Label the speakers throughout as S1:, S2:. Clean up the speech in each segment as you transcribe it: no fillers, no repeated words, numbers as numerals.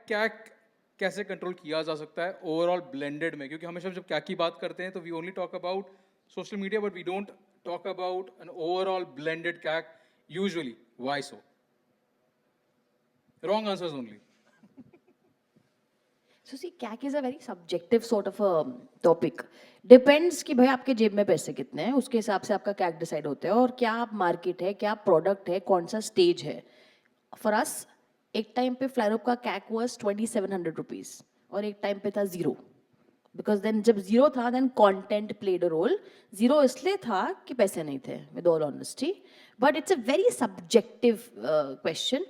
S1: कैक कैसे कंट्रोल किया जा सकता है ओवरऑल ब्लेंडेड में, क्योंकि हमेशा जब कैक की बात करते हैं तो we only talk about social media but we don't talk about an overall blended CAC usually. Why so? Wrong answers only.
S2: So see, CAC is a very subjective sort of a topic. Depends कि भाई आपके जेब में पैसे कितने हैं, उसके हिसाब से आपका CAC डिसाइड होता है, और क्या मार्केट है, क्या प्रोडक्ट है, कौन सा स्टेज है. फॉर अस एक टाइम पे फ्लायरोप का CAC was 2700 रुपीज और एक टाइम पे था जीरो. बिकॉज देन जब जीरो था then content played a role. Zero इसलिए था कि पैसे नहीं थे, with all honesty. But it's a very subjective question.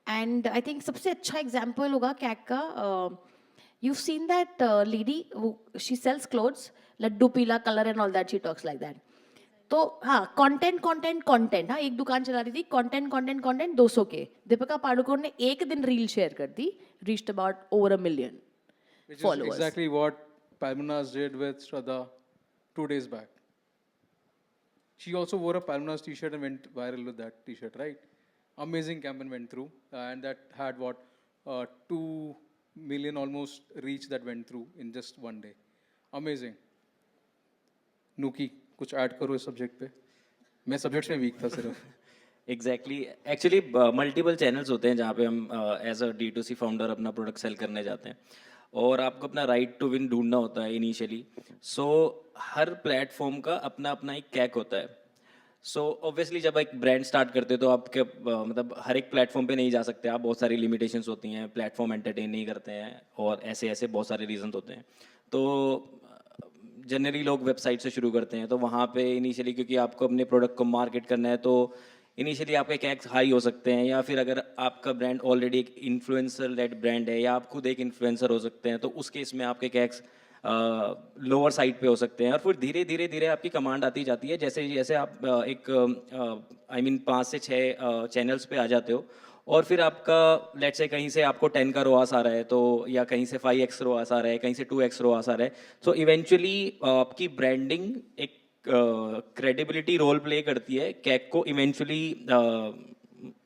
S2: And I think सबसे अच्छा एग्जाम्पल होगा CAC का. You've seen that lady who she sells clothes, laddu pila color and all that, she talks like that. तो हाँ, content content content. हाँ, एक दुकान चला रही थी, कंटेंट कंटेंट कंटेंट 200 के. दीपिका पादुकोण ने एक दिन रील शेयर कर दी, reached about over 1 million
S1: Which
S2: followers.
S1: is exactly what Palmunas did with Shraddha 2 days back. She also wore a Palmunas t-shirt and went viral with that t-shirt, right? Amazing campaign went through, and that had what 2 million almost reach that went through in just one day. Amazing. Nuki, कुछ add करो इस subject पे. मैं subjects में week था सिर्फ.
S3: Exactly. Actually multiple channels होते हैं जहाँ पे हम एज अ D2C फाउंडर अपना प्रोडक्ट सेल करने जाते हैं, और आपको अपना राइट टू विन ढूंढना होता है इनिशियली. सो हर प्लेटफॉर्म का अपना अपना एक कैक होता है. सो ऑब्वियसली जब एक ब्रांड स्टार्ट करते हो तो आपके मतलब हर एक प्लेटफॉर्म पे नहीं जा सकते आप. बहुत सारी लिमिटेशंस होती हैं, प्लेटफॉर्म एंटरटेन नहीं करते हैं, और ऐसे ऐसे बहुत सारे रीजन होते हैं. तो जनरली लोग वेबसाइट से शुरू करते हैं. तो वहाँ पे इनिशियली क्योंकि आपको अपने प्रोडक्ट को मार्केट करना है, तो इनिशियली आपके कैक्स हाई हो सकते हैं. या फिर अगर आपका ब्रांड ऑलरेडी एक इन्फ्लुएंसर लेड ब्रांड है, या आप खुद एक इन्फ्लुएंसर हो सकते हैं, तो उस केस में आपके कैक्स लोअर साइड पे हो सकते हैं. और फिर धीरे धीरे धीरे आपकी कमांड आती जाती है. जैसे जैसे आप एक आई मीन 5 से 6 चैनल्स पे आ जाते हो, और फिर आपका लेट से कहीं से आपको 10 का रोआस आ रहा है, तो या कहीं से 5x रोआस आ रहा है, कहीं से 2x रोआस आ रहा है. तो इवेंचुअली आपकी ब्रांडिंग एक क्रेडिबिलिटी रोल प्ले करती है कैक को इवेंचुअली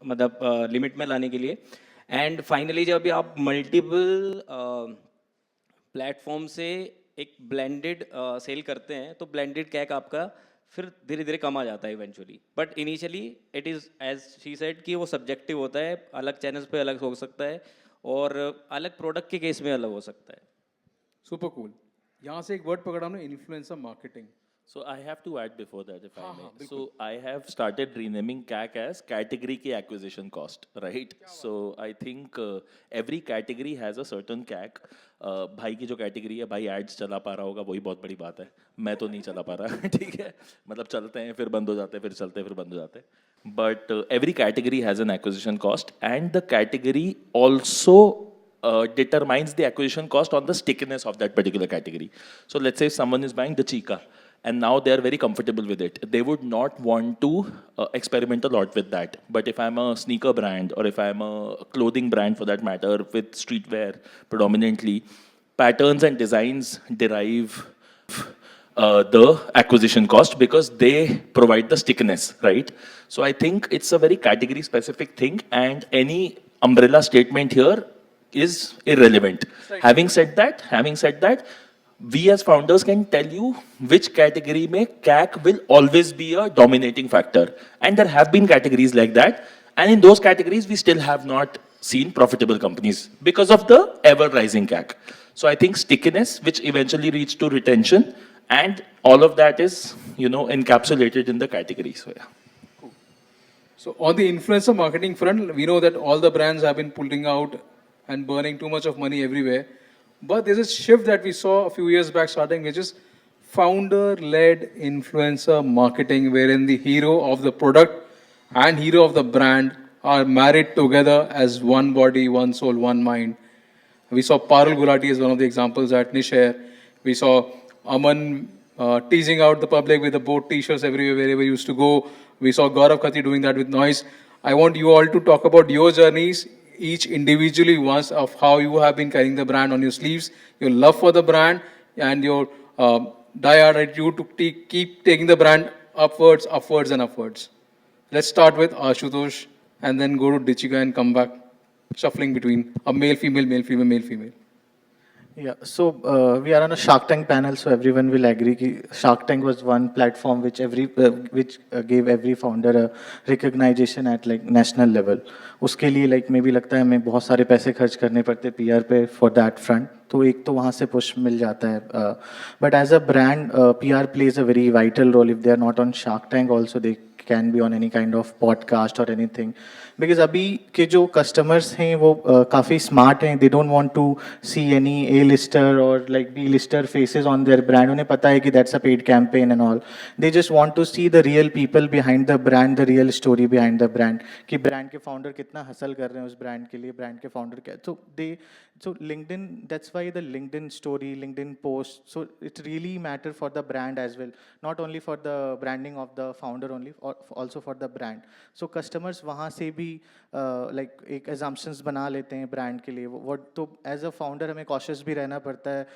S3: मतलब लिमिट में लाने के लिए. एंड फाइनली जब आप मल्टीपल प्लेटफॉर्म से एक ब्लेंडेड सेल करते हैं, तो ब्लेंडेड कैक आपका फिर धीरे धीरे कम आ जाता है eventually. But initially it is as she said कि वो सब्जेक्टिव होता है. अलग चैनल्स पे अलग हो सकता है, और अलग प्रोडक्ट के केस में अलग हो सकता है.
S1: Super cool. यहाँ से एक वर्ड पकड़ा हमने, influencer marketing.
S4: So I have to add before that, if I may. So I have started renaming CAC as category की acquisition cost, right? So I think every category has a certain CAC. भाई की जो category है, भाई ads चला पा रहा होगा, वही बहुत बड़ी बात है. मैं तो नहीं चला पा रहा. ठीक है, मतलब चलते हैं फिर बंद हो जाते हैं, फिर चलते हैं फिर बंद हो जाते हैं. But every category has an acquisition cost, and the category also determines the acquisition cost on the stickiness of that particular category. So let's say someone is buying the Chica, and now they are very comfortable with it. They would not want to experiment a lot with that. But if I'm a sneaker brand, or if I'm a clothing brand for that matter, with streetwear predominantly, patterns and designs derive the acquisition cost because they provide the stickiness, right? So I think it's a very category specific thing, and any umbrella statement here is irrelevant. Having said that, we as founders can tell you which category mein CAC will always be a dominating factor. And there have been categories like that. And in those categories, we still have not seen profitable companies because of the ever rising CAC. So I think stickiness, which eventually leads to retention, and all of that is, encapsulated in the category. So yeah.
S1: So on the influencer marketing front, we know that all the brands have been pulling out and burning too much of money everywhere. But there's a shift that we saw a few years back starting, which is founder-led influencer marketing, wherein the hero of the product and hero of the brand are married together as one body, one soul, one mind. We saw Parul Gulati as one of the examples at Nishare. We saw Aman teasing out the public with the boat t-shirts everywhere, wherever he used to go. We saw Gaurav Khati doing that with Noise. I want you all to talk about your journeys, each individually once, of how you have been carrying the brand on your sleeves, your love for the brand, and your die-hard attitude to keep taking the brand upwards, upwards, and upwards. Let's start with Ashutosh and then go to Dichika and come back. shuffling between a male, female, male, female, male, female.
S5: Yeah, so we are on a Shark Tank panel, so everyone will agree that Shark Tank was one platform which gave every founder a recognition at like national level. उसके लिए like maybe लगता है हमें बहुत सारे पैसे खर्च करने पड़ते PR पे for that front. तो एक तो वहाँ से push मिल जाता है. But as a brand, PR plays a very vital role. If they are not on Shark Tank, also they can be on any kind of podcast or anything. Because अभी के जो customers हैं वो काफ़ी smart हैं. They don't want to see any A-lister or like B-lister faces on their brand. उन्हें पता है कि that's a paid campaign and all. They just want to see the real people behind the brand, the real story behind the brand. कि brand के founder कितना hustle कर रहे हैं उस brand के लिए, brand के founder क्या. So LinkedIn, that's why the LinkedIn story, LinkedIn post, so it really matter for the brand as well. Not only for the branding of the founder only, or also for the brand. So customers वहाँ से भी like एक assumptions बना लेते हैं brand के लिए. What तो as a founder हमें cautious भी रहना पड़ता है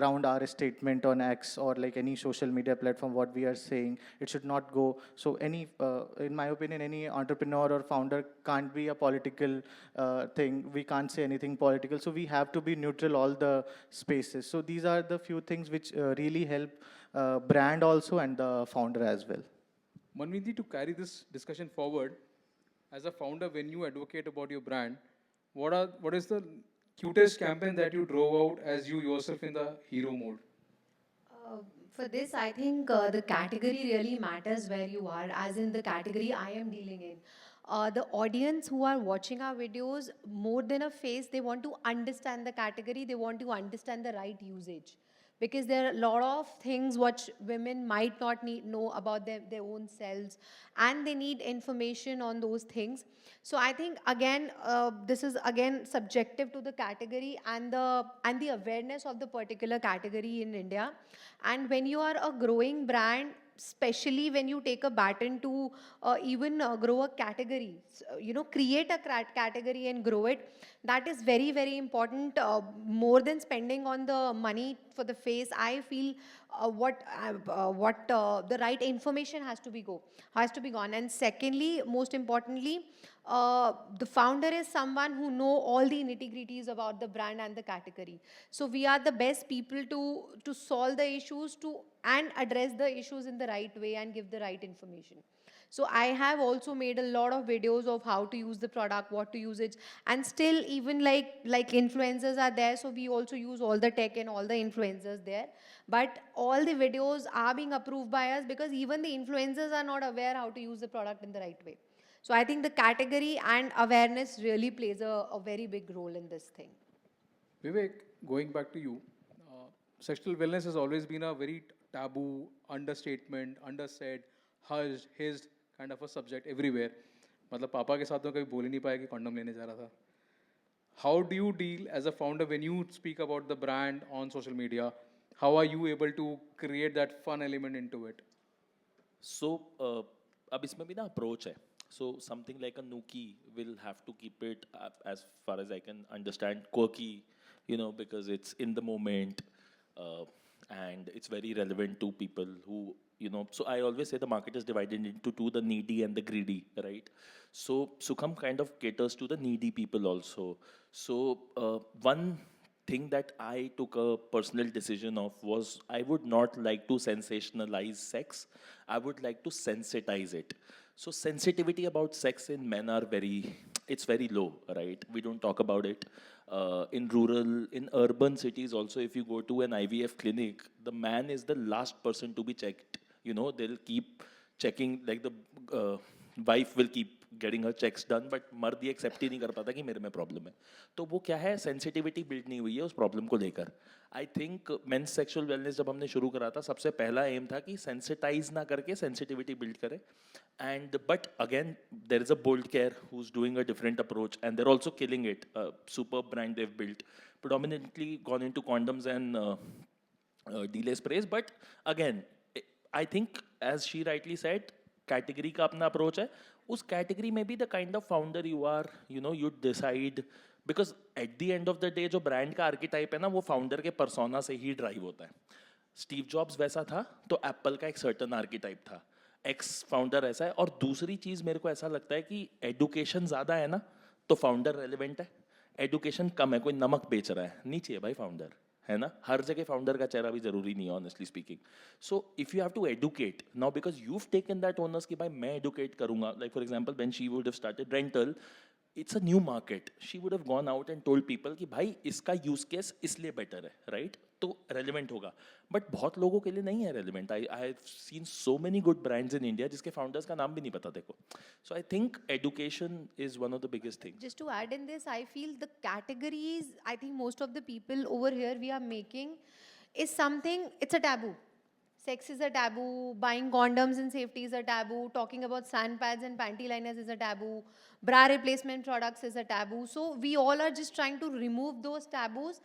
S5: around our statement on X or like any social media platform what we are saying. It should not go. So any in my opinion, any entrepreneur or founder can't be a political thing. We can't say anything political. So we have to be neutral all the spaces. So these are the few things which really help brand also and the founder as well.
S1: Manviti, to carry this discussion forward, as a founder, when you advocate about your brand, what is the cutest campaign that you drove out as you yourself in the hero mode?
S6: For this, I think the category really matters where you are, as in the category I am dealing in. The audience who are watching our videos, more than a face, they want to understand the category, they want to understand the right usage. Because there are a lot of things which women might not know about their own selves, and they need information on those things. So I think again, this is again subjective to the category and the awareness of the particular category in India. And when you are a growing brand, especially when you take a baton to even grow a category, create a category and grow it, that is very, very important. More than spending on the money for the face, I feel what the right information has to be gone. And secondly, most importantly, the founder is someone who know all the nitty-gritties about the brand and the category. So we are the best people to solve the issues and address the issues in the right way and give the right information. So I have also made a lot of videos of how to use the product, what to use it, and still even like influencers are there, so we also use all the tech and all the influencers there. But all the videos are being approved by us because even the influencers are not aware how to use the product in the right way. So I think the category and awareness really plays a very big role in this thing.
S1: Vivek, going back to you, sexual wellness has always been a very taboo, understatement, undersaid, hushed, hissed kind of a subject everywhere. मतलब पापा के साथ तो कभी बोल ही नहीं पाया कि कॉन्डम लेने जा रहा था. How do you deal as a founder when you speak about the brand on social media? How are you able to create that fun element into it?
S4: So अब इसमें भी ना approach है. So something like a Nuki will have to keep it as far as I can understand quirky, because it's in the moment and it's very relevant to people who, so I always say the market is divided into two, the needy and the greedy, right? So Sukham kind of caters to the needy people also. So one thing that I took a personal decision of was I would not like to sensationalize sex. I would like to sensitize it. So sensitivity about sex in men it's very low, right? We don't talk about it. In urban cities also, if you go to an IVF clinic, the man is the last person to be checked. They'll keep checking, like the wife will keep getting her checks done, but मर्द ये accept ही नहीं कर पाता कि मेरे में problem है. तो वो क्या है, सेंसिटिविटी बिल्ड नहीं हुई है उस प्रॉब्लम को लेकर. I think men's sexual wellness जब हमने शुरू करा था, सबसे पहला एम था कि सेंसिटाइज ना करके सेंसिटिविटी बिल्ड करें. And but again there is a Bold Care who is doing a different approach and they're also killing it. Super brand they've built, predominantly gone into condoms and delay sprays. But again, I think as she rightly said, category का अपना approach है. उस category में भी the kind of founder you are, you decide, because at the end of the day जो brand का archetype है ना, वो फाउंडर के पर्सोना से ही ड्राइव होता है. स्टीव जॉब्स वैसा था तो एप्पल का एक सर्टन आर्किटाइप था, एक्स फाउंडर ऐसा है. और दूसरी चीज़ मेरे को ऐसा लगता है कि एडुकेशन ज़्यादा है ना, तो फाउंडर रेलिवेंट है, एडुकेशन कम है, कोई नमक बेच रहा है, नहीं चाहिए भाई फाउंडर, है ना? हर जगह फाउंडर का चेहरा भी जरूरी नहीं है, honestly speaking. So if you have to educate now, because you taken that onus कि भाई मैं एडुकेट करूंगा, like for example when she would have started rental, it's a new market, she would have gone out and told people कि भाई इसका use case इसलिए better है, right? तो रेलिवेंट होगा. बट बहुत लोगों के लिए नहीं है relevant. I have seen so many good brands in India जिसके फाउंडर्स का नाम भी नहीं पता देखो. So I think education is one of the biggest thing.
S6: Just to add in this, I feel the categories, I think most of the people over here we are making is something, it's a taboo. Sex is a taboo, buying condoms and safety is a taboo, talking about sand pads and panty liners is a taboo, bra replacement products is a taboo. So we all are just trying to remove those taboos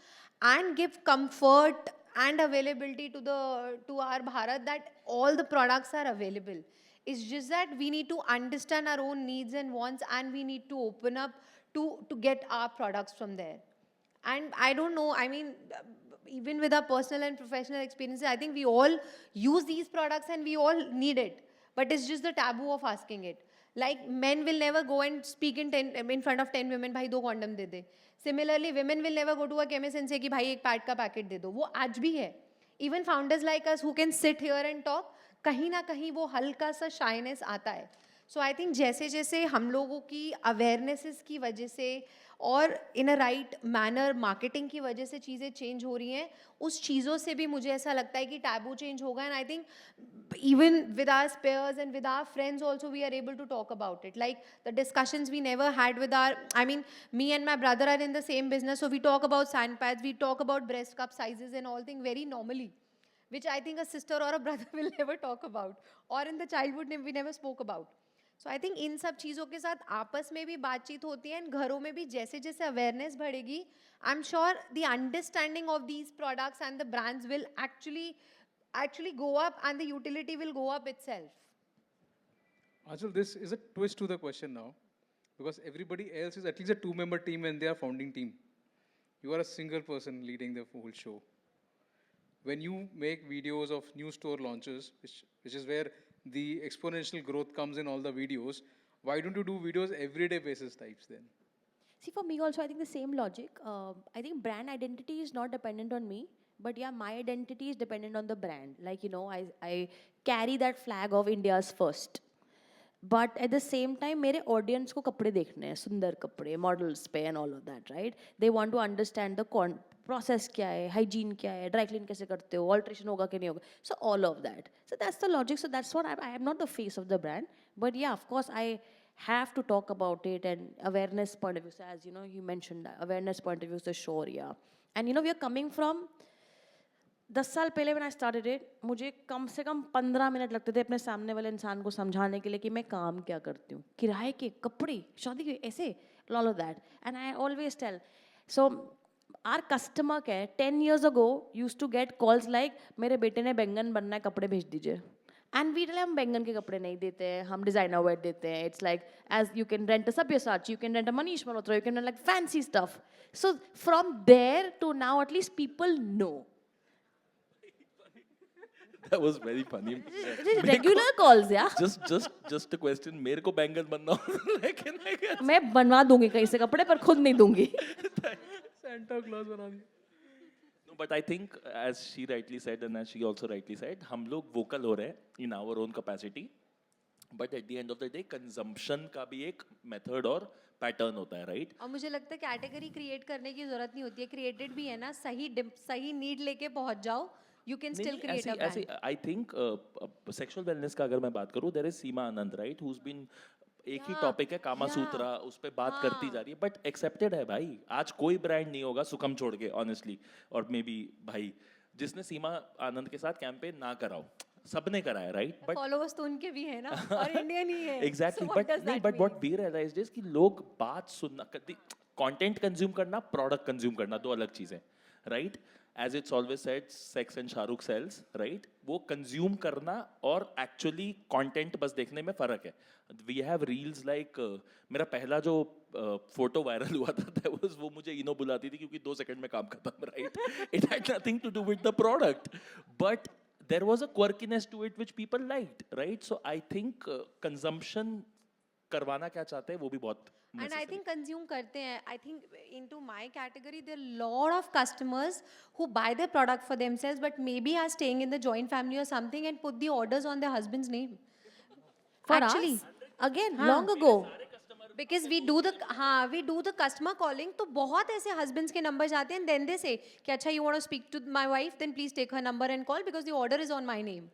S6: and give comfort and availability to our Bharat, that all the products are available. It's just that we need to understand our own needs and wants, and we need to open up to get our products from there. And I don't know, I mean, even with our personal and professional experiences, I think we all use these products and we all need it. But it's just the taboo of asking it. Like men will never go and speak in front of 10 women, भाई 2 condom they they. Similarly, women will never go to a chemist and say कि भाई एक pad का packet दे दो. वो आज भी है. Even founders like us who can sit here and talk, कहीं ना कहीं वो हल्का सा शाइनेस आता है. सो आई थिंक जैसे जैसे हम लोगों की अवेयरनेसेस की वजह से और इन अ राइट मैनर मार्केटिंग की वजह से चीज़ें चेंज हो रही हैं, उस चीज़ों से भी मुझे ऐसा लगता है कि टैबू चेंज होगा. And I think even with our peers and with our friends also we are able to talk about it, like the discussions we never had with our, I mean, me and my brother are in the same business, so we talk about sand pads, we talk about breast cup sizes and all things very normally, which I think a sister or a brother will never talk about, or in the childhood we never spoke about. So I think इन सब चीज़ों के साथ आपस में भी बातचीत होती है, and घरों में भी जैसे जैसे अवेयरनेस बढ़ेगी, I am sure the understanding of these products and the brands will actually go up, and the utility will go up itself.
S1: Achal, this is a twist to the question now, because everybody else is at least a 2-member team and they are founding team. You are a single person leading the whole show. When you make videos of new store launches, which is where the exponential growth comes in all the videos, why don't you do videos everyday basis types then?
S2: See, for me also, I think the same logic. I think brand identity is not dependent on me, but yeah, my identity is dependent on the brand. Like, you know, I carry that flag of India's first. But at the same time, मेरे audience को कपड़े देखने हैं, सुंदर कपड़े, models पे and all of that, right? They want to understand the process क्या है, hygiene क्या है, dry clean कैसे करते हो, alteration होगा कि नहीं होगा. So all of that. So that's the logic. So that's what I am not the face of the brand. But yeah, of course, I have to talk about it, and awareness point of view. So as you know, you mentioned that awareness point of view is sure, yeah. And you know, we are coming from 10 साल पहले when I started it, मुझे कम से कम 15 minute लगते थे अपने सामने वाले इंसान को समझाने के लिए कि मैं काम क्या करती हूँ, किराए के कपड़े, शादी के ऐसे, all of that. And I always tell, so our customer care 10 years ago used to get calls like मेरे बेटे ने बैंगन बनना है, कपड़े भेज दीजिए. And we tell हम बैंगन के कपड़े नहीं देते हैं, हम डिजाइनर वेयर देते हैं. It's like, as you can rent a Sabyasachi, you can rent a Manish Malhotra, you can rent like fancy stuff. So from there to now, at least people know.
S4: That was very funny.
S2: Regular calls, yeah.
S4: Just a question. मेरे को बैंगन बनना हो लेकिन
S2: मैं बनवा दूंगी कहीं से कपड़े, पर खुद नहीं दूंगी.
S1: Santa Claus बना दिया.
S4: No, but I think as she rightly said and as she also rightly said, हम लोग vocal हो रहे हैं in our own capacity. But at the end of the day, consumption का भी एक method और pattern होता है, right?
S6: और मुझे लगता है कैटेगरी क्रिएट करने की जरूरत नहीं होती है, क्रिएटेड भी है ना, सही नीड लेके पहुंच जाओ, you can still create a brand.
S4: I think sexual wellness का अगर मैं बात करूँ, there is Seema Anand, right, who's been एक ही टॉपिक है कामा सूत्रा, उस पे बात करती जा रही है, बट एक्सेप्टेड है भाई. आज कोई ब्रांड नहीं होगा सुकम छोड़ के, ऑनेस्टली, और मे बी भाई जिसने सीमा आनंद के साथ कैंपेन ना कराओ, सबने कराया, राइट? बट
S6: फॉलोअर्स तो उनके भी है ना, और इंडियन ही है.
S4: Exactly. But what we realised is कि लोग बात सुनना, कंटेंट कंज्यूम करना, प्रोडक्ट कंज्यूम करना, दो अलग चीजें, right? As it's always said, sex and Shahrukh sells, right? वो consume करना और actually content बस देखने में फर्क है. We have reels like मेरा पहला जो फोटो वायरल हुआ था, that was वो मुझे इनो बुलाती थी क्योंकि 2 सेकंड में काम खत्म, right? It had nothing to do with the product, but there was a quirkiness to it which people liked, right? So I think consumption करवाना क्या चाहते हैं वो भी बहुत
S6: And I think consume करते हैं. I think into my category there are lot of customers who buy the product for themselves but maybe are staying in the joint family or something and put the orders on their husband's name.
S2: For
S6: Actually,
S2: us, again,
S6: हाँ.
S2: long ago.
S6: Because we do the customer calling, तो बहुत ऐसे husbands के numbers आते हैं and then they say कि अच्छा you want to speak to my wife, then please take her number and call because the order is on my name.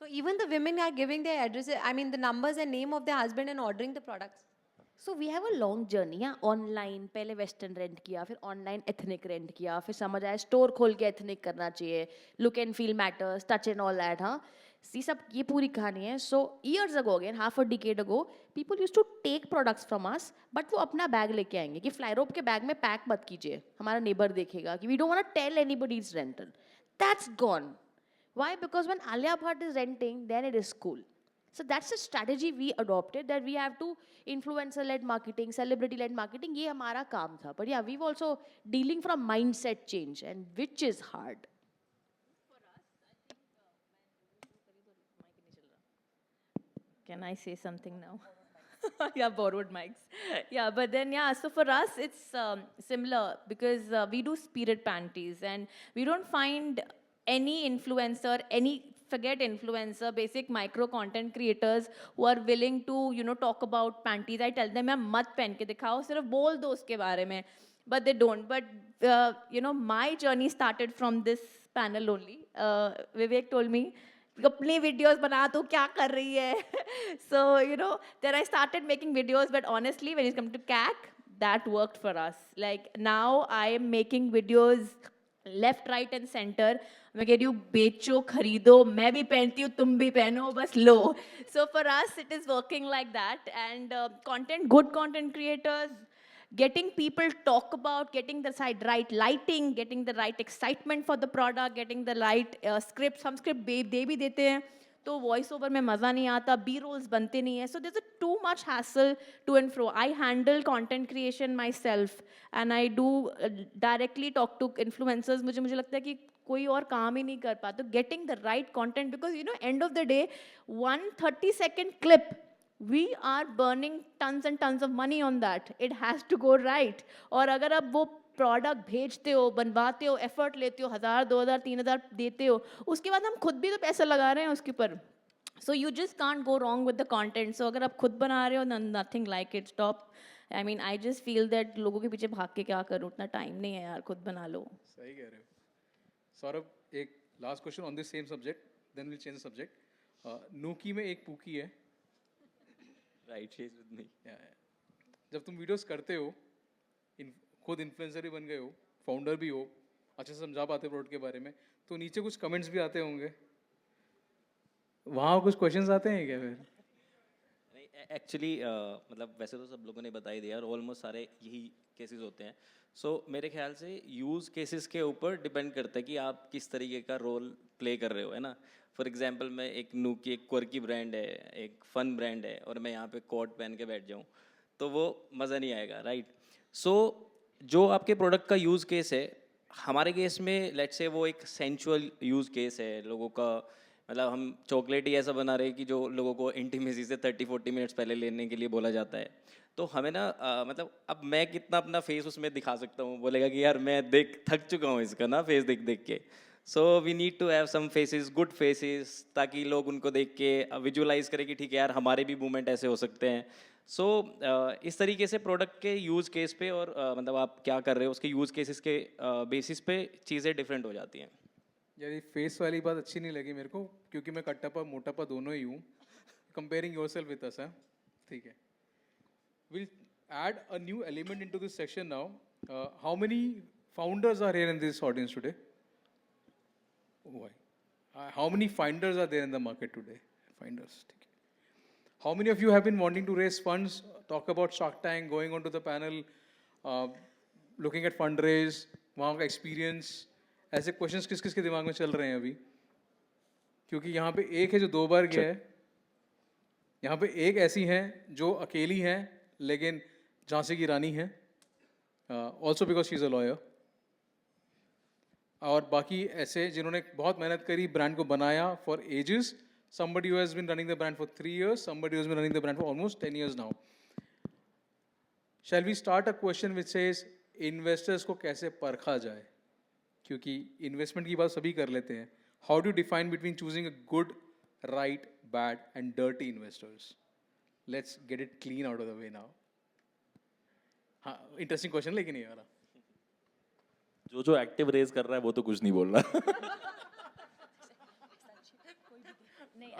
S6: So even the women are giving their addresses, I mean the numbers and name of their husband and ordering the products.
S2: So we have a long journey. हाँ, online पहले western rent किया, फिर online ethnic rent किया, फिर समझ आया store खोल के एथनिक करना चाहिए, look and feel matters, touch and all that. हाँ, सी सब ये पूरी कहानी है. So years ago, again half a decade ago, people use to take products from us, but वो अपना बैग लेके आएंगे कि फ्लाई रोप के बैग में पैक मत कीजिए, हमारा नेबर देखेगा कि we don't want to tell anybody it's rental. That's gone. Why? Because when Alia Bhatt is renting, then it is cool. So that's a strategy we adopted, that we have to influencer-led marketing, celebrity-led marketing. ये हमारा काम था. But yeah, we've also dealing from mindset change, and which is hard.
S7: Can I say something now? Yeah, borrowed mics. Yeah, but then, yeah, so for us, it's similar because we do spirit panties and we don't find any influencer, forget influencer, basic micro content creators who are willing to, you know, talk about panties. I tell them, "यार मत पहन के दिखाओ, सिर्फ बोल दो उसके बारे में." But they don't. But, you know, my journey started from this panel only. Vivek told me, अपनी videos बना तू क्या कर रही है? So, you know, then I started making videos, but honestly, when it comes to CAC, that worked for us. Like now I am making videos left, right and center. मैं कह रही हूँ बेचो खरीदो, मैं भी पहनती हूँ, तुम भी पहनो, बस लो. So for us, it is working like that. And good content creators, getting people talk about, getting the right lighting, getting the right excitement for the product, getting the right script. Some script दे भी देते हैं, तो voice over में मज़ा नहीं आता, B rolls बनते नहीं है. So there is a too much hassle to and fro. I handle content creation myself and I do directly talk to influencers. मुझे लगता है कि कोई और काम ही नहीं कर पाता. Getting the right content, because you know and of the day 130-second clip, we are burning tons and tons of money on that. It has to go right. और अगर आप वो प्रोडक्ट भेजते हो, बनवाते हो, एफर्ट लेते हो, 1000, 2000, 3000 देते हो, उसके बाद हम खुद भी तो पैसा लगा रहे हैं उसके ऊपर. So you just can't go wrong with the content. So अगर आप खुद बना रहे हो, nothing like it. Stop. I mean I just feel that लोगों के पीछे भाग के क्या करूँ, उतना टाइम नहीं है यार, खुद बना लो.
S1: सही कह रहे हो. सौरभ, एक last question on this same subject, then will change subject. नूकी में एक पूकी है.
S3: Right, she is with me.
S1: जब तुम वीडियोस करते हो, खुद इन्फ्लुएंसर भी बन गए हो, फाउंडर भी हो, अच्छे से समझा पाते हो प्रोडक्ट के बारे में, तो नीचे कुछ कमेंट्स भी आते होंगे, वहाँ कुछ क्वेश्चंस आते हैं क्या फिर?
S3: एक्चुअली मतलब वैसे तो सब लोगों ने बता ही दिया और ऑलमोस्ट सारे यही केसेस होते हैं. सो मेरे ख्याल से यूज़ केसेस के ऊपर डिपेंड करता है कि आप किस तरीके का रोल प्ले कर रहे हो, है ना. फॉर एग्जांपल मैं एक नूकी, एक क्वर्की ब्रांड है, एक फ़न ब्रांड है, और मैं यहाँ पे कोट पहन के बैठ जाऊँ तो वो मज़ा नहीं आएगा, राइट. सो जो आपके प्रोडक्ट का यूज़ केस है, हमारे केस में लेट्स से वो एक सेंचुअल यूज़ केस है. लोगों का मतलब हम चॉकलेट ही ऐसा बना रहे हैं कि जो लोगों को इंटीमेसी से 30-40 मिनट्स पहले लेने के लिए बोला जाता है. तो हमें ना मतलब अब मैं कितना अपना फेस उसमें दिखा सकता हूँ, बोलेगा कि यार मैं थक चुका हूँ इसका ना फेस देख देख के. So we need to have some faces, good faces, ताकि लोग उनको देख के विजुअलाइज करें कि ठीक है यार हमारे भी मूवमेंट ऐसे हो सकते हैं. सो इस तरीके से प्रोडक्ट के यूज़ केस पे और मतलब आप क्या कर रहे हो उसके यूज़ केसेस के बेसिस पे चीज़ें डिफरेंट हो जाती हैं.
S1: यार ये फेस वाली बात अच्छी नहीं लगी मेरे को, क्योंकि मैं कट्टापा मोटापा दोनों ही हूँ. कंपेयरिंग योरसेल्फ विद अस, ठीक है. We'll add a new element into this section now. How many founders are here in this audience today? Why? How many finders are there in the market today? Finders. Okay. How many of you have been wanting to raise funds, talk about Shark Tank, going onto the panel, looking at fundraise, वहाँ का experience? ऐसे questions किस किस के दिमाग में चल रहे हैं अभी? क्योंकि यहाँ पे एक है जो 2 बार गया है, यहाँ पे एक ऐसी है जो अकेली है लेकिन झांसी की रानी है, also because she is a lawyer. और बाकी ऐसे जिन्होंने बहुत मेहनत करी, ब्रांड को बनाया for ages. somebody who has been running the brand for 3 years, somebody who has been running the brand for almost 10 years now. Shall we start a question which says investors को कैसे परखा जाए? क्योंकि investment की बात सभी कर लेते हैं. How do you define between choosing a good, right, bad and dirty investors? Let's get it clean out of the way now. हाँ, interesting question लेकिन ये वाला.
S4: जो एक्टिव रेज कर रहा है वो तो कुछ नहीं बोल रहा.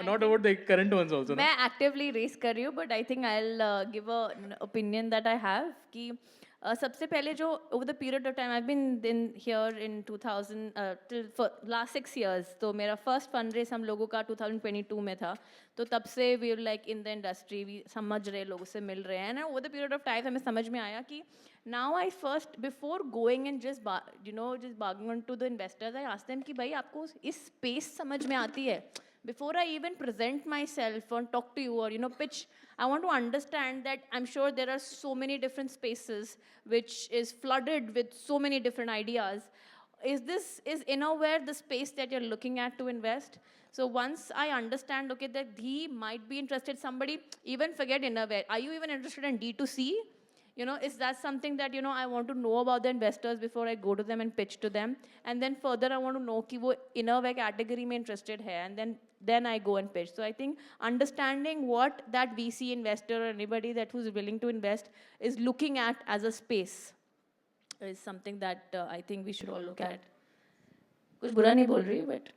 S1: Not about the current ones also.
S7: मैं actively race कर रही हूँ, but I think I'll give an opinion that I have कि सबसे पहले जो over the period of time I've been in here in 2000 till for last 6 years, तो मेरा first fundraise हम लोगों का 2022 में था, तो तब से we were like in the industry, we समझ रहे लोगों से मिल रहे हैं, and over the period of time हमें समझ में आया कि now I first before going and just just bargaining on to the investors, I asked them कि भाई आपको इस space समझ में आती है? Before I even present myself or talk to you or pitch, I want to understand that I'm sure there are so many different spaces which is flooded with so many different ideas. Is Innovare the space that you're looking at to invest? So once I understand, okay, that he might be interested, somebody, even forget Innovare. Are you even interested in D2C? Is that something that, I want to know about the investors before I go to them and pitch to them? And then further, I want to know कि वो innerwear category में interested है, and then I go and pitch. So I think understanding what that VC investor or anybody who's willing to invest is looking at as a space is something that I think we should all look at. कुछ बुरा नहीं बोल रही, but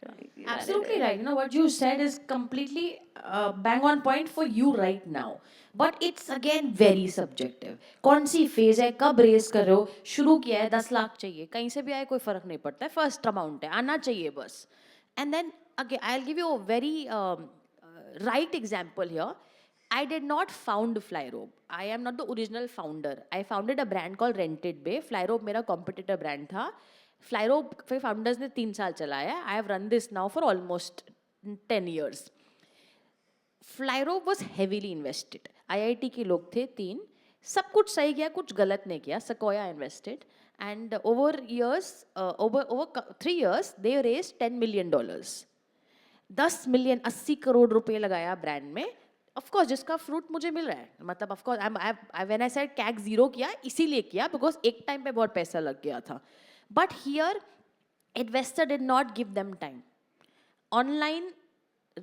S2: Absolutely right. What you said is completely bang on point for you right now. But it's again very subjective. कौन सी phase है, कब race कर रहे हो, शुरू किया है, 10 लाख चाहिए, कहीं से भी आए कोई फर्क नहीं पड़ता है, फर्स्ट अमाउंट है, आना चाहिए बस. And then again, I'll give you a very right example here. I did not found Flyrobe. I am not the original founder. I founded a brand called Rented Bay. Flyrobe मेरा competitor brand था. Flyrobe के founders ने 3 साल चलाया. I have run this now for almost 10 years. Flyrobe was heavily invested. IIT के लोग थे 3. सब कुछ सही किया, कुछ गलत नहीं किया. Sequoia invested. And over years, over 3 years, they raised $10 million. 10 million, 80 crore रुपए लगाया ब्रांड में. Of course, जिसका फ्रूट मुझे मिल रहा है, मतलब of course, when I said CAC 0 किया, इसीलिए किया, because एक टाइम पे बहुत पैसा लग गया था. But here, investor did not give them time. Online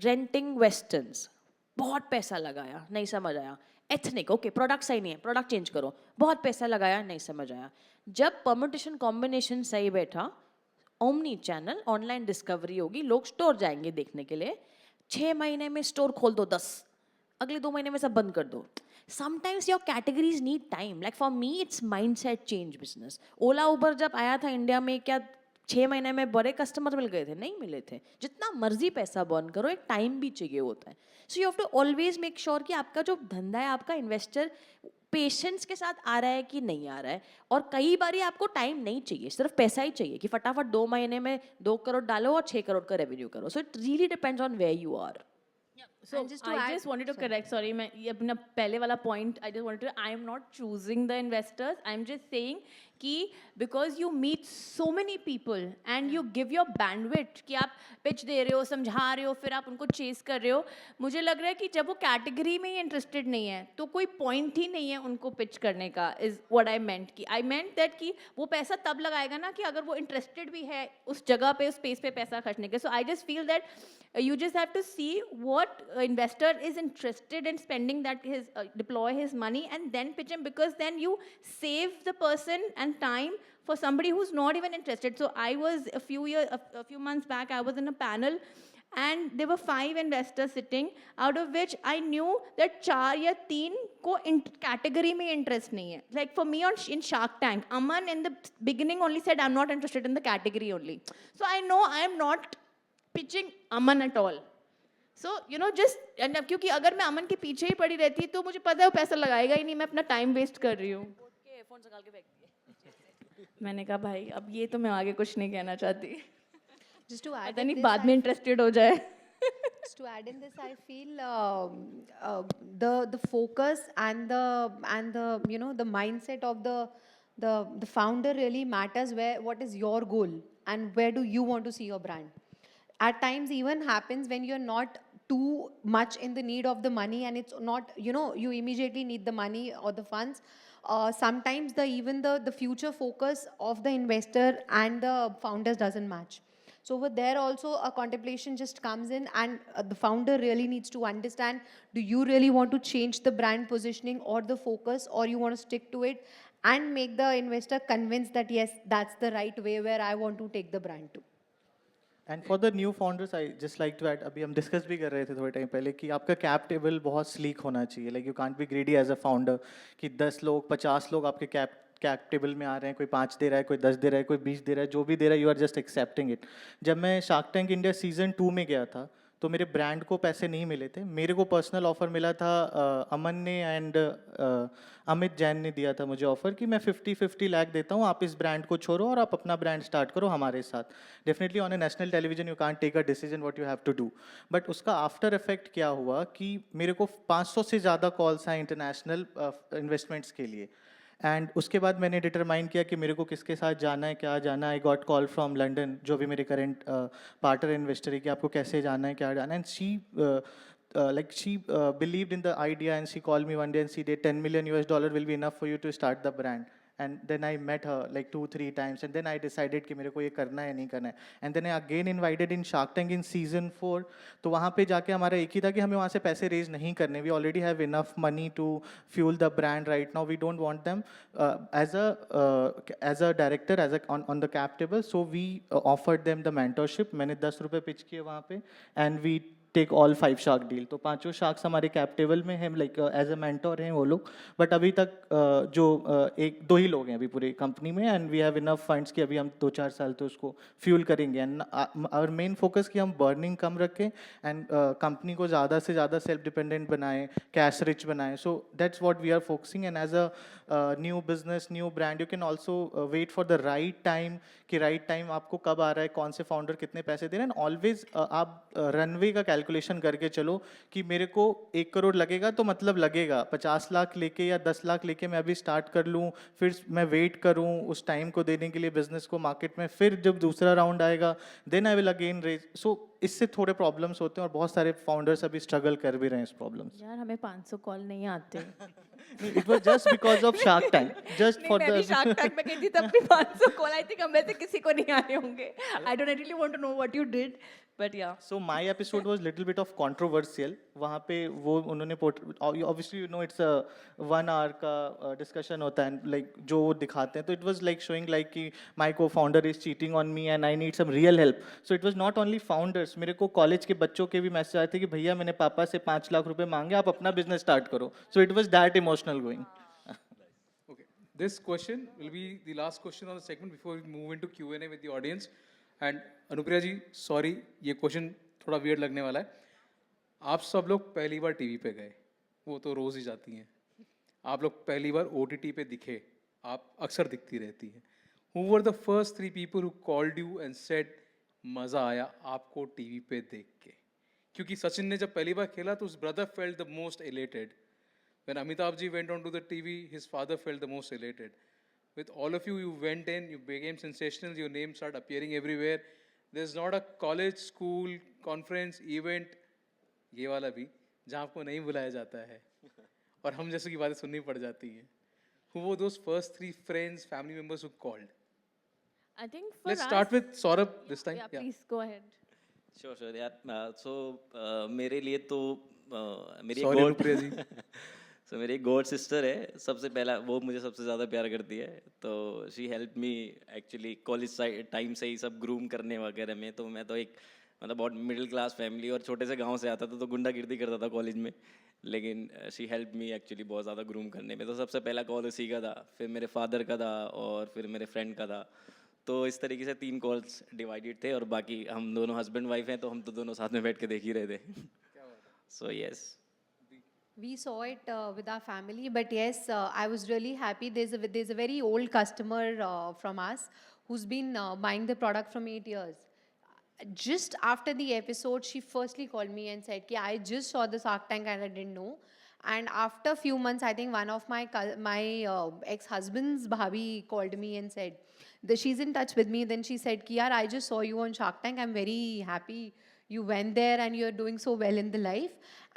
S2: renting westerns, बहुत पैसा लगाया, नहीं समझ आया. Ethnic, okay, प्रोडक्ट सही नहीं है, प्रोडक्ट चेंज करो, बहुत पैसा लगाया, नहीं समझ आया. जब परम्यूटेशन कॉम्बिनेशन सही बैठा, ओमनी चैनल ऑनलाइन डिस्कवरी होगी, लोग स्टोर जाएंगे देखने के लिए. 6 महीने में स्टोर खोल दो 10, अगले 2 महीने में सब बंद कर दो. Sometimes your categories need time. Like for me, it's mindset change business. Ola Uber जब आया था इंडिया में, क्या 6 महीने में बड़े कस्टमर मिल गए थे? नहीं मिले थे. जितना मर्जी पैसा बर्न करो, एक टाइम भी चाहिए होता है. So you have to always make sure कि आपका जो धंधा है, आपका इन्वेस्टर पेशेंस के साथ आ रहा है कि नहीं आ रहा है. और कई बार आपको टाइम नहीं चाहिए, सिर्फ पैसा ही चाहिए कि फटाफट 2 महीने में 2 करोड़ डालो और 6 करोड़ का रेवेन्यू करो. So it really depends on where you are.
S7: So I just wanted to correct, sorry, मैं ये अपना पहले वाला point, I just wanted to, I am not choosing the investors, I am just saying कि because you meet so many people and you give your bandwidth कि आप pitch दे रहे हो, समझा रहे हो, फिर आप उनको chase कर रहे हो, मुझे लग रहा है कि जब वो category में ही interested नहीं है, तो कोई point ही नहीं है उनको pitch करने का, is what I meant कि I meant that कि वो पैसा तब लगाएगा ना कि अगर वो interested भी है उस जगह पे, उस space पे पैसा खर्चने के. So I just feel that you just have to see what investor is interested in spending deploy his money and then pitch him, because then you save the person and time for somebody who's not even interested. So I was a few months back, I was in a panel and there were 5 investors sitting, out of which I knew that 4 या 3 को category में interest नहीं है. Like for me in Shark Tank, Aman in the beginning only said I'm not interested in the category only. So I know I am not pitching Aman at all. So just and क्योंकि अगर मैं अमन के पीछे ही पड़ी रहती तो मुझे पता है वो पैसा लगाएगा ही नहीं, मैं अपना टाइम वेस्ट कर रही हूँ. मैंने कहा भाई अब ये तो मैं आगे कुछ नहीं कहना चाहती.
S6: Just to add
S7: पता
S6: in
S7: नहीं
S6: this,
S7: बाद में इंटरेस्टेड हो जाए.
S6: Just to add in this, I feel the focus and the the mindset of the founder really matters. What is your goal and where do you want to see your brand? At times even happens when you're not too much in the need of the money and it's not, you immediately need the money or the funds, sometimes the future focus of the investor and the founders doesn't match. So over there also a contemplation just comes in, and the founder really needs to understand, do you really want to change the brand positioning or the focus, or you want to stick to it and make the investor convinced that yes, that's the right way where I want to take the brand to.
S5: And for the new founders I just like to add, अभी हम discuss भी कर रहे थे थोड़े time पहले कि आपका कैप टेबल बहुत स्लीक होना चाहिए. Like you can't be greedy as a founder कि 10 लोग 50 लोग आपके कैप टेबल में आ रहे हैं, कोई 5 दे रहा है, कोई 10 दे रहा है, कोई 20 दे रहा है, जो भी दे रहा है you are just accepting it. जब मैं शार्क टैंक इंडिया सीजन 2 में गया था तो मेरे ब्रांड को पैसे नहीं मिले थे. मेरे को पर्सनल ऑफर मिला था, अमन ने एंड अमित जैन ने दिया था मुझे ऑफर कि मैं 50-50 लाख देता हूँ, आप इस ब्रांड को छोड़ो और आप अपना ब्रांड स्टार्ट करो हमारे साथ. Definitely on a national television you can't take a decision what you have to do. But उसका आफ्टर इफेक्ट क्या हुआ कि मेरे को 500 से ज़्यादा कॉल्स आए इंटरनेशनल इन्वेस्टमेंट्स के लिए. एंड उसके बाद मैंने डिटरमाइन किया कि मेरे को किसके साथ जाना है, क्या जाना है. I got call from London, जो भी मेरे करेंट पार्टनर इन्वेस्टर है, कि आपको कैसे जाना है, क्या जाना है. And she believed in the idea, and she called me one day and she did $10 million will be enough for you to start the brand. And then I met her like 2-3 times, and then I decided कि मेरे को ये करना है नहीं करना है. And then I again invited in Shark Tank in season 4. तो वहाँ पे जाके हमारा एक ही था कि हमें वहाँ से पैसे रेज नहीं करने. We already have enough money to fuel the brand right now. We don't want them as a director, on the cap table. So we offered them the mentorship. मैंने 10 रुपए पिच किए वहाँ पे, and we take all 5 shark deal. तो 5 sharks हमारे cap table में हैं, like as a mentor हैं वो लोग. बट अभी तक जो 1-2 ही लोग हैं अभी पूरी कंपनी में, and we have enough funds कि अभी हम 2-4 साल तो उसको फ्यूल करेंगे. एंड आवर मेन फोकस कि हम बर्निंग कम रखें एंड कंपनी को ज़्यादा से ज़्यादा सेल्फ डिपेंडेंट बनाएं, कैश रिच बनाएं. So that's what we are focusing. And as a new business, new brand, you can also wait for the right time कि राइट टाइम आपको कब आ रहा है, कौन से फाउंडर कितने पैसे दे रहे हैं. एंड ऑलवेज आप रनवे का कैलकुलेशन करके चलो कि मेरे को 1 करोड़ लगेगा तो मतलब लगेगा. 50 लाख लेके या 10 लाख लेके मैं अभी स्टार्ट कर लूँ, फिर मैं वेट करूँ उस टाइम को देने के लिए बिजनेस को मार्केट में, फिर जब दूसरा राउंड आएगा then I will again raise. So इससे थोड़े प्रॉब्लम्स होते हैं और बहुत सारे फाउंडर्स अभी स्ट्रगल कर भी रहे हैं इस प्रॉब्लम से.
S7: यार हमें 500 कॉल नहीं आते.
S5: It was just because of shark tank, just
S7: नहीं,
S5: फॉर
S7: मैं भी
S5: द
S7: शार्क टैंक में गई थी तब भी 500 कॉल आई थी. हम में से किसी को नहीं आए होंगे. I don't really want to know what you did, but yeah.
S5: So my episode was little bit of controversial. वहाँ पे वो उन्होंने obviously you know it's a 1 hour का discussion होता है, like जो वो दिखाते हैं, तो it was like showing like कि my co-founder is cheating on me and I need some real help. So it was not only founders, मेरे को कॉलेज के बच्चों के भी मैसेज आए थे कि भैया मैंने पापा से 5 लाख रुपए मांगे, आप अपना बिजनेस स्टार्ट करो. So it was that emotional going.
S1: Okay, this question will be the last question on the segment before we move into Q&A with the audience. And Anupriya ji, sorry ये क्वेश्चन थोड़ा वियर्ड लगने वाला है. आप सब लोग पहली बार टीवी पे गए, वो तो रोज़ ही जाती हैं. आप लोग पहली बार OTT पे दिखे, आप अक्सर दिखती रहती हैं. Who were the first 3 people who called you and said मज़ा आया आपको टीवी पे देख के? क्योंकि सचिन ने जब पहली बार खेला तो his brother felt the most elated. When Amitabh ji went onto the TV, his father felt the most elated. With all of you, you went in, you became sensational, your name started appearing everywhere. There's not a college, school, conference, event, ये वाला भी, जहाँ आपको नहीं बुलाया जाता है और हम जैसे की बातें सुननी पड़ जाती हैं. Who were those first 3 friends, family members who called?
S7: I think for
S1: Let's
S7: us,
S1: start with Saurabh this time.
S7: yeah, please go ahead.
S3: Sure यार. सो मेरे लिए तो मेरी
S1: Sorry, अनुप्रिया जी.
S3: सो मेरी गॉड सिस्टर है. सबसे पहला वो मुझे सबसे ज़्यादा प्यार करती है. तो she help me actually college time से ही सब ग्रूम करने वगैरह में. तो मैं तो एक मतलब बहुत मिडिल क्लास फैमिली और छोटे से गांव से आता था, तो गुंडागिर्दी करता था कॉलेज में. लेकिन शी हेल्प मी एक्चुअली बहुत ज़्यादा ग्रूम करने में. तो सबसे पहला कॉल उसी का था, फिर मेरे फादर का था और फिर मेरे फ्रेंड का था. तो इस तरीके से 3 कॉल्स डिवाइडेड थे और बाकी हम दोनों हस्बैंड वाइफ हैं, तो हम तो दोनों साथ में बैठ के देख ही रहे थे. So yes.
S6: We saw it with our family, but yes, I was really happy. There's a very old customer from us who's been buying the product from 8 years. Just after the episode, she firstly called me and said, "Ki I just saw the Shark Tank and I didn't know." And after a few months, I think one of my ex-husband's bhabhi called me and said that she's in touch with me. Then she said, "Ki yaar, I just saw you on Shark Tank. I'm very happy. you went there and you're doing so well in the life.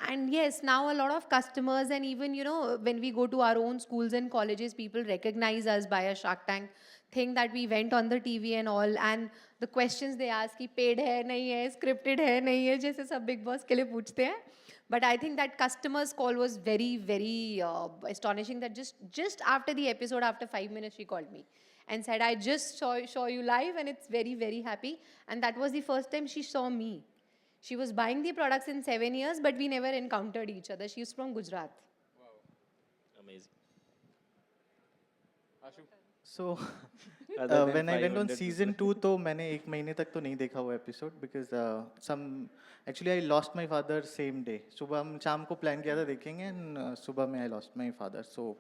S6: And yes, now a lot of customers, and even, you know, when we go to our own schools and colleges, people recognize us by a Shark Tank thing, that we went on the TV and all, and the questions they ask कि paid है नहीं है, scripted है नहीं है, जैसे सब Big Boss के लिए पूछते हैं. But I think that customer's call was very, very astonishing, that just after the episode, after 5 minutes, she called me and said, I just saw you live and it's very, very happy. And that was the first time she saw me. She was buying the products in 7 years, but we never encountered each other. She's from Gujarat.
S3: Amazing.
S5: So
S3: Other than
S5: when I went on
S3: 500
S5: season 2, तो मैंने एक महीने तक तो नहीं देखा वो episode, because actually I lost my father same day. सुबह हम शाम को plan किया था देखेंगे, and सुबह में I lost my father. So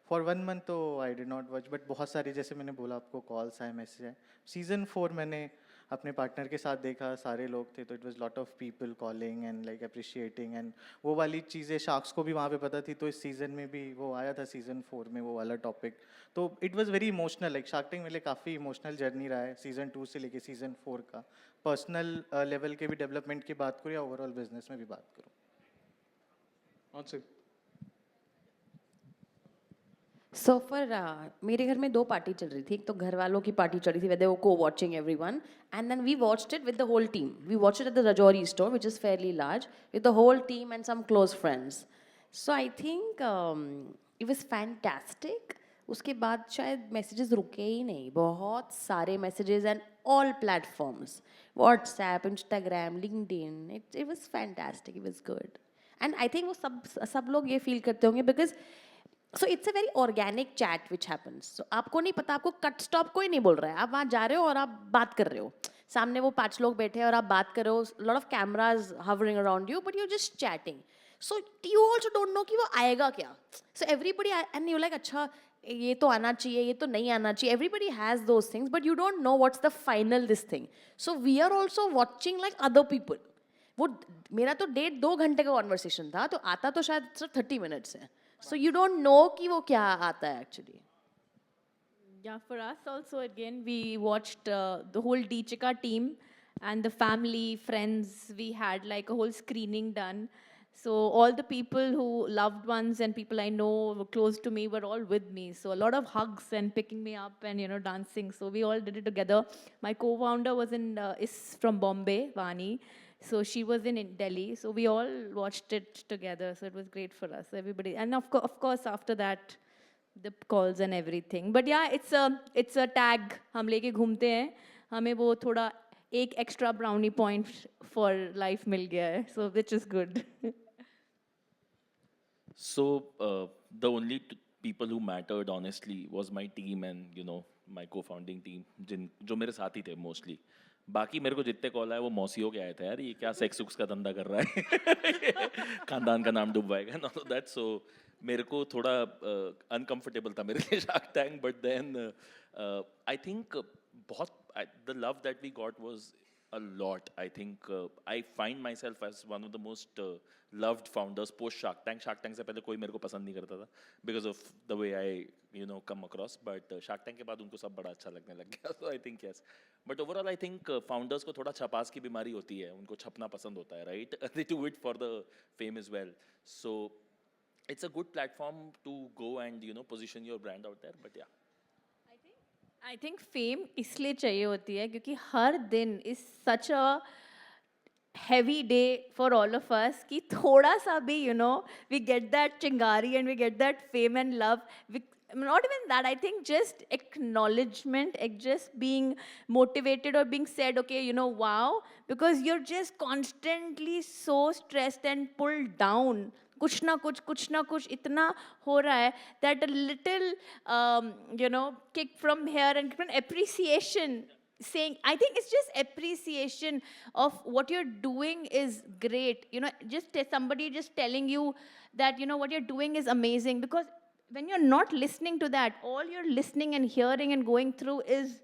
S5: for 1 month तो I did not watch, but बहुत सारी, जैसे मैंने बोला आपको, calls आए, message आए. Season 4 मैंने अपने पार्टनर के साथ देखा, सारे लोग थे, तो it was lot of people calling and like appreciating, and वो वाली चीज़ें शार्क्स को भी वहाँ पे पता थी, तो इस सीज़न में भी वो आया था सीज़न 4 में वो वाला टॉपिक. तो it was very emotional, like shark tank मेरे लिए काफ़ी इमोशनल जर्नी रहा है सीज़न 2 से लेके सीज़न 4 का. पर्सनल लेवल के भी डेवलपमेंट की बात करूँ या ओवरऑल बिजनेस में भी बात करूँ.
S1: Answer.
S2: सो फॉर मेरे घर में 2 पार्टी चल रही थी. एक तो घर वालों की पार्टी चल रही थी, वेदर वो को watching everyone, and then we watched it with the whole team. We watched it at the Rajouri store, which is fairly large, with the whole team and some close friends. So I think it was fantastic. उसके बाद शायद messages रुके ही नहीं, बहुत सारे messages and all platforms, WhatsApp, Instagram, LinkedIn. It was fantastic, it was good. And I think वो सब लोग ये फील करते होंगे, because so it's a very organic chat which happens. So आपको नहीं पता, आपको कट स्टॉप कोई नहीं बोल रहा है, आप वहाँ जा रहे हो और आप बात कर रहे हो, सामने वो 5 लोग बैठे हैं और आप बात कर रहे हो, lot of cameras hovering around you, but you're just chatting. So you also don't know कि वो आएगा क्या. So everybody, and you're like, अच्छा ये तो आना चाहिए, ये तो नहीं आना चाहिए. Everybody has those things, but you don't know what's the final this thing. So we are also watching like other people. वो मेरा तो 1.5-2 घंटे का कॉन्वर्सेशन था, तो आता तो शायद सिर्फ 30 मिनट्स है. So you don't know कि वो क्या आता है actually.
S7: Yeah, for us also, again, we watched the whole Deechika team and the family, friends. We had like a whole screening done. So all the people who loved ones and people I know were close to me were all with me. So a lot of hugs and picking me up and, you know, dancing. So we all did it together. My co-founder is from Bombay, Vani. So she was in Delhi. So we all watched it together. So it was great for us, everybody. And of course, after that, the calls and everything. But yeah, it's a tag. हम लेके घूमते हैं. हमें वो थोड़ा एक extra brownie point for life मिल गया है. So which is good.
S4: So the only people who mattered honestly was my team and, you know, my co-founding team, जो मेरे साथ ही थे mostly. बाकी मेरे को जितने कॉल आए वो मौसियों के आए थे, यार ये क्या सेक्स उक्स का धंधा कर रहा है, खानदान का नाम डुबवाएगा and all of that. So मेरे को थोड़ा uncomfortable था मेरे लिए shark tank. But then I think the love that we got was a lot. I think I find myself as one of the most loved founders post Shark Tank. Shark Tank से पहले कोई मेरे को पसंद नहीं करता था because of the way I, you know, come across. But Shark Tank के बाद उनको सब बड़ा अच्छा लगने लग गया. So I think yes. But overall I think founders को थोड़ा छपास की बीमारी होती है, उनको छपना पसंद होता है, right? They do it for the fame as well. So it's a good platform to go and, you know, position your brand out there. But yeah.
S7: I think fame इसलिए चाहिए होती है क्योंकि हर दिन is such a heavy day for all of us कि थोड़ा सा भी, you know, we get that chingari and we get that fame and love. Not even that, I think just acknowledgement, just being motivated or being said, okay, you know, wow, because you're just constantly so stressed and pulled down. कुछ ना कुछ इतना हो रहा है that a little, you know, kick from here and appreciation, saying, I think it's just appreciation of what you're doing is great. You know, just somebody just telling you that, you know, what you're doing is amazing. Because when you're not listening to that, all you're listening and hearing and going through is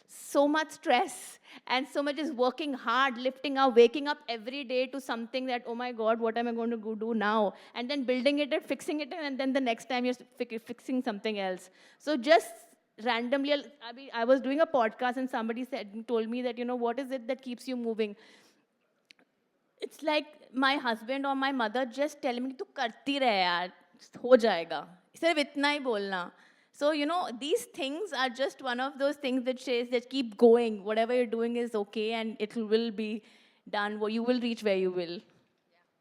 S7: so much stress and so much is working hard, lifting up, waking up every day to something that, oh my God, what am I going to go do now? And then building it and fixing it, and then the next time you're fixing something else. So just randomly, I was doing a podcast and somebody told me that, you know, what is it that keeps you moving? it's like my husband or my mother just telling me, तू करती रहे यार, हो जाएगा, सिर्फ इतना ही बोलना. So, you know, these things are just one of those things that says that keep going. Whatever you're doing is okay and it will be done. You will reach where you will.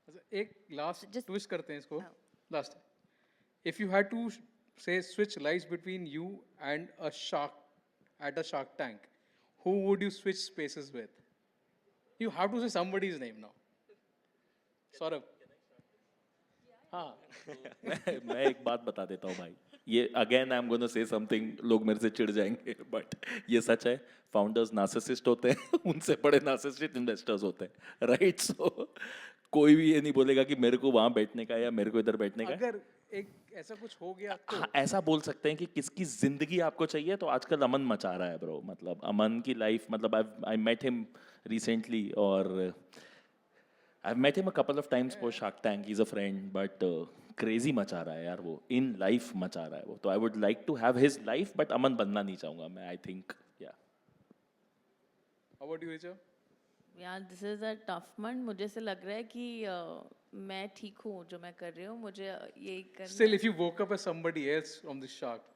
S1: अच्छा, एक last
S2: just-
S1: twist करते हैं इसको. Last. If you had to say switch lives between you and a shark at a Shark Tank, who would you switch spaces with? You have to say somebody's name now. Saurabh. हाँ.
S4: मैं एक बात बता देता हूँ भाई, ये again I am gonna say something, लोग मेरे से चिढ़ जाएंगे बट ये सच है. फाउंडर्स नार्सिसिस्ट होते हैं, उनसे बड़े नार्सिसिस्ट इन्वेस्टर्स होते हैं, राइट? सो कोई भी ये नहीं बोलेगा कि मेरे को वहां बैठने का या मेरे को इधर बैठने का.
S1: अगर एक ऐसा कुछ हो गया तो
S4: हाँ, ऐसा बोल सकते हैं कि किसकी जिंदगी आपको चाहिए, तो आजकल अमन मचा रहा है ब्रो. मतलब अमन की लाइफ, मतलब आई मेट हिम रिसेंटली और I've met him a couple of times post Shark Tank. He's a friend, but crazy मचा रहा है यार वो. In life मचा रहा है वो. तो I would like to have his life, but अमन बनना नहीं चाहूँगा मैं. I think, yeah.
S1: how about you, Richa?
S7: Yeah, this is a tough one. मुझे से लग रहा है कि मैं ठीक हूँ जो मैं कर रही हूँ. मुझे यही करना.
S1: Still, if you woke up as somebody else from the shark,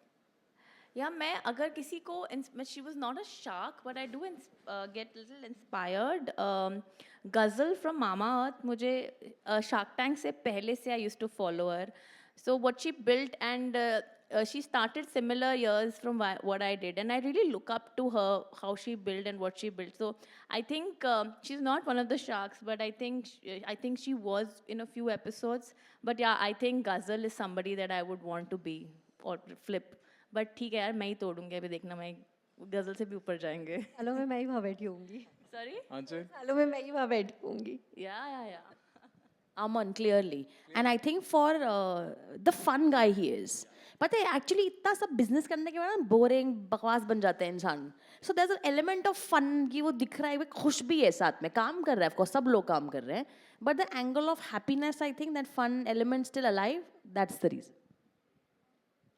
S7: या मैं अगर किसी को, she was not a shark, but I do get little inspired. Ghazal from Mama Earth, मुझे Shark Tank से पहले से I used to follow her. So what she built, and she started similar years from what I did, and I really look up to her, how she built and what she built. So I think she's not one of the sharks, but I think she was in a few episodes. But yeah, I think Ghazal is somebody that I would want to be or flip. But ठीक है यार, मैं ही तोड़ूंगी. अभी देखना, मैं गजल से भी ऊपर जाएंगे.
S6: सालों में मैं ही वहाँ बैठी होंगी.
S7: सॉरी.
S1: answer.
S6: सालों में मैं ही वहाँ बैठी होंगी.
S7: या
S2: Aman, clearly. And I think for the fun guy he is. पता है एक्चुअली इतना सब बिजनेस करने के बाद ना बोरिंग बकवास बन जाता है इंसान. So there is an element of fun कि वो दिख रहा है, वो खुश भी है, साथ में काम कर रहा है. ऑफकोर्स सब लोग काम कर रहे हैं, but the angle of happiness, I think that fun element still alive. That's the reason.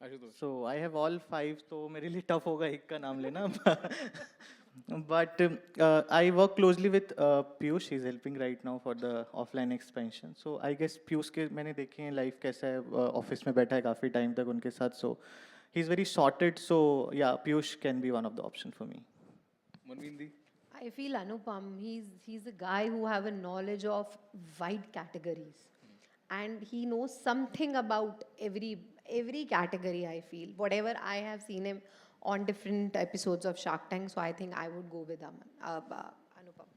S1: Ashutosh.
S5: So I have all 5, तो मेरे लिए टफ होगा एक का नाम लेना. But I work closely with Piyush. He's helping right now for the offline expansion. So I guess Piyush के मैंने देखे हैं लाइफ कैसा है, ऑफिस में बैठा है काफ़ी टाइम तक उनके साथ. So he's very sorted. So yeah, Piyush can be one of the option for me.
S1: Manvindi.
S6: I feel Anupam, he's a guy who have a knowledge of wide categories, and he knows something about every category. I feel whatever I have seen him on different episodes of Shark Tank, so I think I would go with Anupam.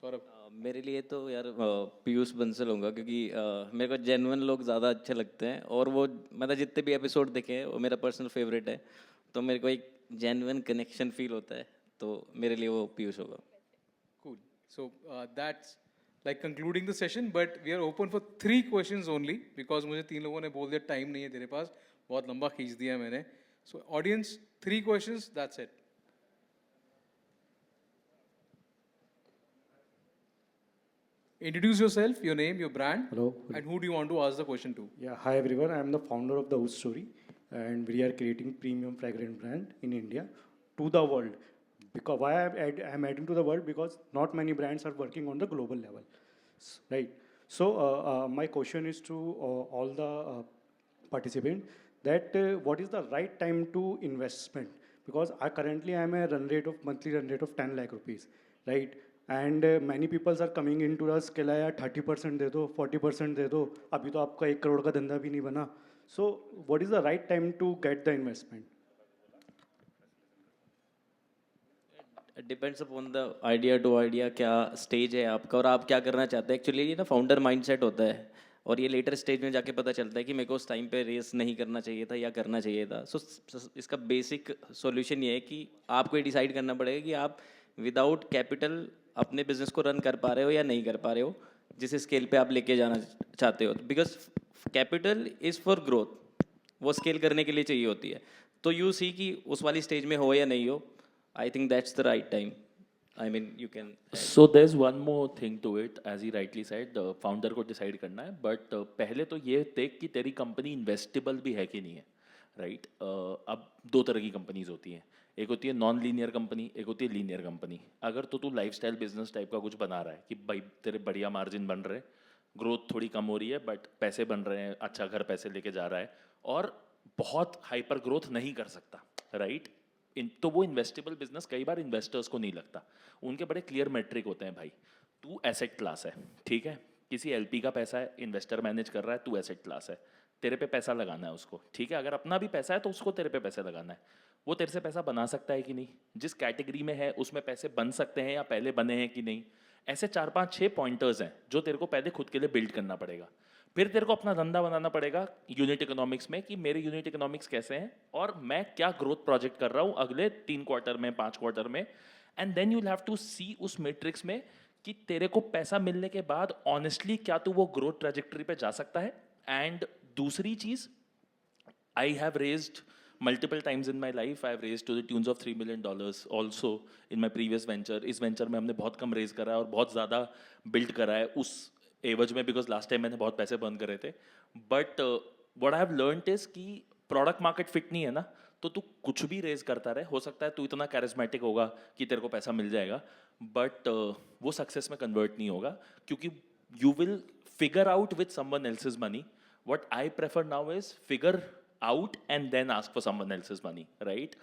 S1: Saurabh.
S3: मेरे लिए तो यार पीयूष बंसल होगा, क्योंकि मेरे को genuine लोग ज़्यादा अच्छे लगते हैं, और वो मतलब जितने भी एपिसोड देखे हैं वो मेरा पर्सनल फेवरेट है. तो मेरे को एक जेन्युइन कनेक्शन फील होता है, तो मेरे लिए वो पीयूष होगा.
S1: Cool. So that's like concluding the session, but we are open for 3 questions only because मुझे 3 लोगों ने बोल दिया टाइम नहीं है तेरे पास, बहुत लंबा खींच दिया मैंने. So audience, 3 questions, that's it. Introduce yourself, your name, your brand.
S8: Hello.
S1: And who do you want to ask the question to?
S8: Yeah, hi everyone. I am the founder of the Hood Story, and we are creating premium fragrance brand in India to the world. Because why I am adding to the world, because not many brands are working on the global level, right? So my question is to all the participants that what is the right time to investment? Because currently I am a monthly run rate of 10 lakh rupees, right? And many people are coming into us कि ला यार 30% दे दो, 40% दे दो, अभी तो आपका 1 करोड़ का धंधा भी नहीं बना. So what is the right time to get the investment?
S3: Depends upon the idea to idea, क्या स्टेज है आपका और आप क्या करना चाहते हैं. एक्चुअली ये ना फाउंडर माइंडसेट होता है, और ये लेटर स्टेज में जाके पता चलता है कि मेरे को उस टाइम पे रेस नहीं करना चाहिए था या करना चाहिए था. सो इसका बेसिक सॉल्यूशन ये है कि आपको ये डिसाइड करना पड़ेगा कि आप विदाउट कैपिटल अपने बिजनेस को रन कर पा रहे हो या नहीं कर पा रहे हो, जिस स्केल पे आप लेके जाना चाहते हो. Because capital is for growth, वो स्केल करने के लिए चाहिए होती है. तो यू सी कि उस वाली स्टेज में हो या नहीं हो, I think that's the right time. I mean, you can.
S4: So there's one more thing to it, as he rightly said, the founder को decide करना है, but पहले तो ये देख कि तेरी कंपनी इन्वेस्टेबल भी है कि नहीं है, right? अब 2 तरह की कंपनीज होती हैं. एक होती है नॉन लीनियर कंपनी, एक होती है लीनियर कंपनी। अगर तो तू लाइफस्टाइल बिजनेस टाइप का कुछ बना रहा है कि भाई तेरे बढ़िया मार्जिन बन रहे, ग्रोथ थोड़ी कम हो रही है बट पैसे बन रहे हैं, अच्छा घर पैसे लेके जा रहा है और बहुत हाइपर ग्रोथ नहीं कर सकता, राइट? तो वो इन्वेस्टेबल बिजनेस कई बार इन्वेस्टर्स को नहीं लगता। उनके बड़े क्लियर मेट्रिक होते हैं, भाई तू एसेट क्लास है, ठीक है, किसी एलपी का पैसा है, इन्वेस्टर मैनेज कर रहा है, तू एसेट क्लास है, तेरे पे पैसा लगाना है उसको, ठीक है। अगर अपना भी पैसा है तो उसको तेरे पे पैसा लगाना है। वो तेरे से पैसा बना सकता है कि नहीं, जिस कैटेगरी में है उसमें पैसे बन सकते हैं या पहले बने हैं कि नहीं, ऐसे 4-5-6 पॉइंटर्स हैं जो तेरे को पहले खुद के लिए बिल्ड करना पड़ेगा। फिर तेरे को अपना धंधा बनाना पड़ेगा यूनिट इकोनॉमिक्स में कि मेरे यूनिट इकोनॉमिक्स कैसे हैं और मैं क्या ग्रोथ प्रोजेक्ट कर रहा हूँ अगले 3 क्वार्टर में, 5 क्वार्टर में। And then you will have to see उस मैट्रिक्स में कि तेरे को पैसा मिलने के बाद ऑनेस्टली क्या तू वो ग्रोथ ट्रेजेक्टरी पे जा सकता है। एंड दूसरी चीज, I have raised multiple times in my life. I have raised to the tunes of $3 million also in my previous venture. इस venture में हमने बहुत कम raise करा है और बहुत ज़्यादा build करा है उस एवज में, because last time मैंने बहुत पैसे burn करे थे. But what I have learned is कि product market fit नहीं है ना, तो तू कुछ भी raise करता रहे, हो सकता है तू इतना charismatic होगा कि तेरे को पैसा मिल जाएगा, but वो success में convert नहीं होगा क्योंकि you will figure out with someone else's money. What I prefer now is figure out and then ask for someone else's money, right?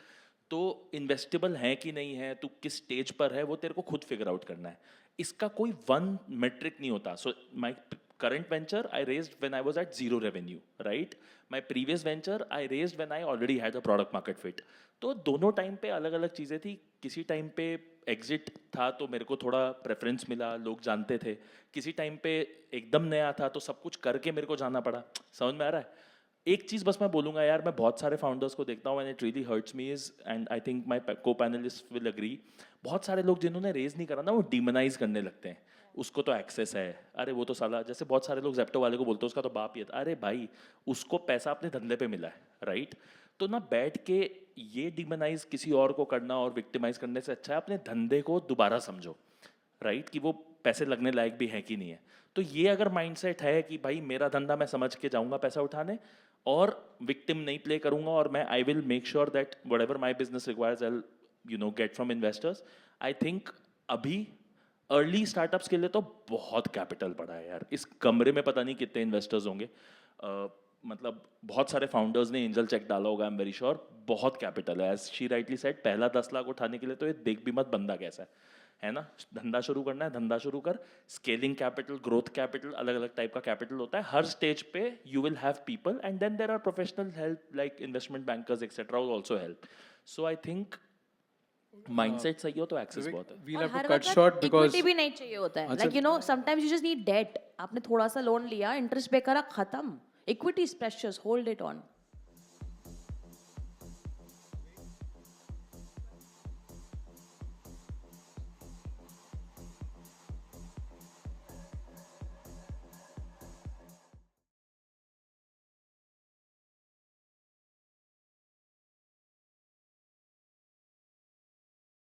S4: तो इन्वेस्टेबल है कि नहीं है, तू किस स्टेज पर है, वो तेरे को खुद फिगर आउट करना है। इसका कोई वन मेट्रिक नहीं होता। So my current venture I raised when I was at 0 revenue, right? My previous venture I raised when I already had a product market fit. तो दोनों टाइम पे अलग अलग चीज़ें थी। किसी टाइम पे एग्जिट था तो मेरे को थोड़ा प्रेफरेंस मिला, लोग जानते थे। किसी टाइम पे एकदम नया था तो सब कुछ करके मेरे को जाना पड़ा। समझ में आ रहा है? एक चीज़ बस मैं बोलूँगा यार, मैं बहुत सारे फाउंडर्स को देखता हूँ and it really hurts me is, and I think my को पैनलिस्ट विल अग्री, बहुत सारे लोग जिन्होंने रेज नहीं करा ना वो डिमोनाइज करने लगते हैं। उसको तो एक्सेस है, अरे वो तो साला, जैसे बहुत सारे लोग जेप्टो वाले को बोलते हैं उसका तो बाप ही है। अरे भाई उसको पैसा अपने धंधे पे मिला है, राइट? तो ना बैठ के ये डिमोनाइज किसी और को करना और विक्टिमाइज करने से अच्छा है अपने धंधे को दोबारा समझो, राइट? कि वो पैसे लगने लायक भी है कि नहीं है। तो ये अगर माइंडसेट है कि भाई मेरा धंधा मैं समझ के जाऊंगा पैसा उठाने और विक्टिम नहीं प्ले करूंगा, और मैं I will make sure that whatever my business requires I will get from investors. I think अभी अर्ली स्टार्टअप्स के लिए तो बहुत कैपिटल पड़ा है यार। इस कमरे में पता नहीं कितने इन्वेस्टर्स होंगे, मतलब बहुत सारे फाउंडर्स ने एंजल चेक डाला होगा, आई एम वेरी श्योर। बहुत कैपिटल है, एज शी राइटली सेड, पहला 10 लाख उठाने के लिए तो ये देख भी मत बंदा कैसा है ना? धंधा शुरू करना है, धंधा शुरू कर। स्केलिंग कैपिटल, ग्रोथ कैपिटल, अलग अलग टाइप का कैपिटल होता है। हर स्टेज पे you will have people and then there are professional help like investment bankers etcetera will also help. So I think mindset सही हो तो एक्सेस बहुत है।
S1: We'll
S2: और
S1: have to
S2: हर
S1: cut
S2: वक्त
S1: short because
S2: इक्विटी भी नहीं चाहिए होता है।
S1: अच्छा।
S2: Like you know sometimes you just need debt. आपने थोड़ा सा लोन लिया, इंटरेस्ट पे करा, खत्म। Equity is precious, hold it on.